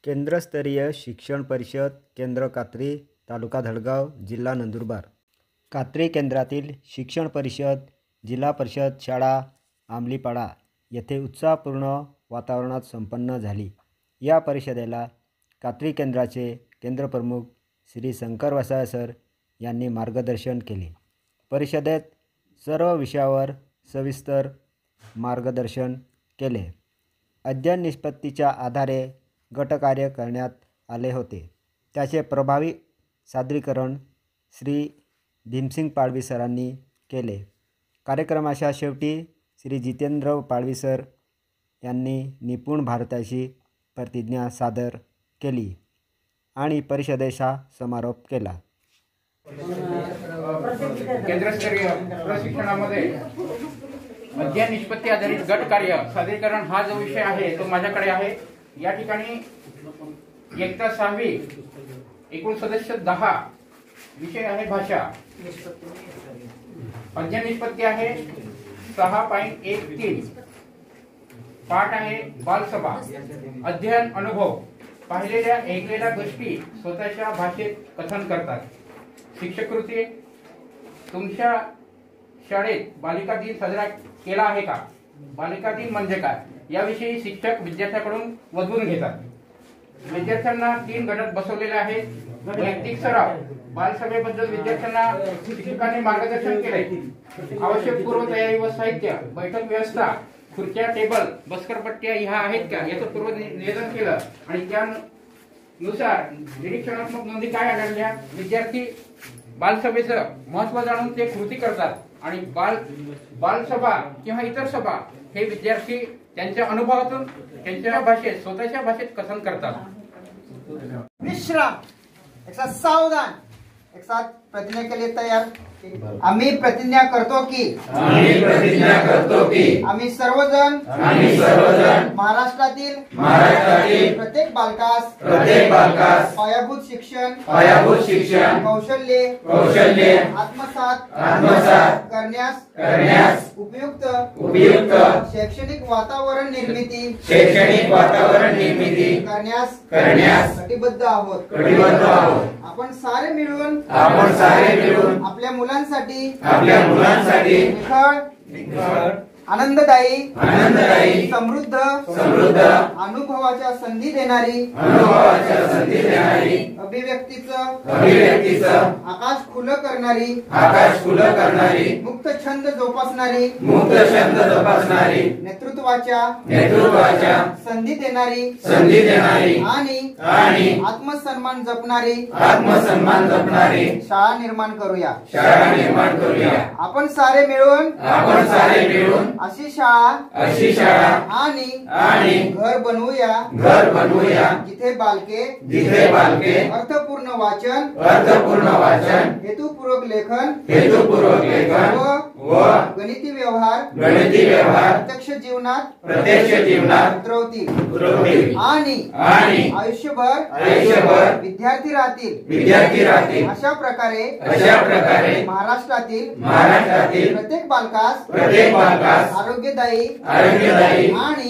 केंद्रस्तरीय शिक्षण परिषद केंद्र कात्री, तालुका धडगाव, जिल्हा नंदुरबार। कात्री केंद्रातील शिक्षण परिषद जिल्हा परिषद शाळा आमलीपाडा येथे उत्साहपूर्ण वातावरणात संपन्न झाली। या परिषदेला कात्री केंद्राचे केंद्रप्रमुख श्री शंकर वसावे सर यांनी मार्गदर्शन केले। परिषदेत सर्व विषयावर सविस्तर मार्गदर्शन केले। अध्ययन निष्पत्तीच्या आधारे गटकार्य करण्यात आले होते। त्याचे प्रभावी सादरीकरण श्री भीमसिंग पाडवी सरांनी केले। कार्यक्रमाच्या शेवटी श्री जितेंद्र पाडवी सर यांनी निपुण भारताची प्रतिज्ञा सादर केली आणि परिषदेचा समारोप केला। केंद्रस्तरीय प्रशिक्षणामध्ये अध्ययन निष्पत्ती आधारित गट कार्य सादरीकरण हा जो विषय आहे तो माझ्याकडे आहे। या ठिकाणी इयत्ता 6वी एकूण सदस्य 10, विषय आहे भाषा। अध्ययन निष्पत्ती आहे 6.13, पाठ आहे बालसभा। अध्ययन अनुभव, पाहिलेल्या ऐकलेल्या गोष्टी स्वतःच्या भाषेत कथन करतात। शिक्षक कृती, तुमच्या शाळेत बालिका दिन साजरा केला आहे का? बालिका दिन म्हणजे काय याविषयी शिक्षक विद्यार्थ्यांकडून वधवून घेतात। विद्यार्थ्यांना 3 गटात बसवलेले आहे। वैयक्तिक सराव, बालसभेबद्दल विद्यार्थ्यांना शिक्षकांनी मार्गदर्शन केले। आवश्यक पूर्वतयारी व साहित्य, बैठक व्यवस्था, खुर्च्या, टेबल, बसकरपट्ट्या ह्या आहेत का याचं पूर्व नियोजन केलं आणि त्यानुसार निरीक्षणात्मक नोंदी काय आढळल्या, विद्यार्थी बालसभेचं महत्त्व जाणून ते कृती करतात आणि बालसभा किंवा इतर सभा हे विद्यार्थी त्यांच्या अनुभवातून त्यांच्या भाषेत स्वतःच्या भाषेत कथन करतात। विश्राम, एक साथ सावधान, एक साथ प्रतिज्ञा के लिए तैयार। आम्ही प्रतिज्ञा करतो की आम्ही सर्वजण महाराष्ट्रातील प्रत्येक बालकास पायाभूत शिक्षण कौशल्ये आत्मसात करण्यास उपयुक्त शैक्षणिक वातावरण निर्मिती करण्यास कटिबद्ध आहोत। आपण सारे मिळून आपल्या मुलांसाठी निखळ आनंददायी समृद्ध अनुभवाच्या संधी देणारी अभिव्यक्तीचं आकाश खुलं करणारी मुक्त छंद जोपासणारी नेतृत्वाच्या संधी देणारी आणि आत्मसन्मान जपणारी शाळा निर्माण करूया। आपण सारे मिळून अशी शाळा आणि घर बनवूया जिथे बालके अर्थपूर्ण वाचन हेतुपूर्वक लेखन व गणिती व्यवहार प्रत्यक्ष जीवनात उतरवतील आणि आयुष्यभर विद्यार्थी राहतील। अशा प्रकारे महाराष्ट्रातील प्रत्येक बालकास आरोग्यदायी आणि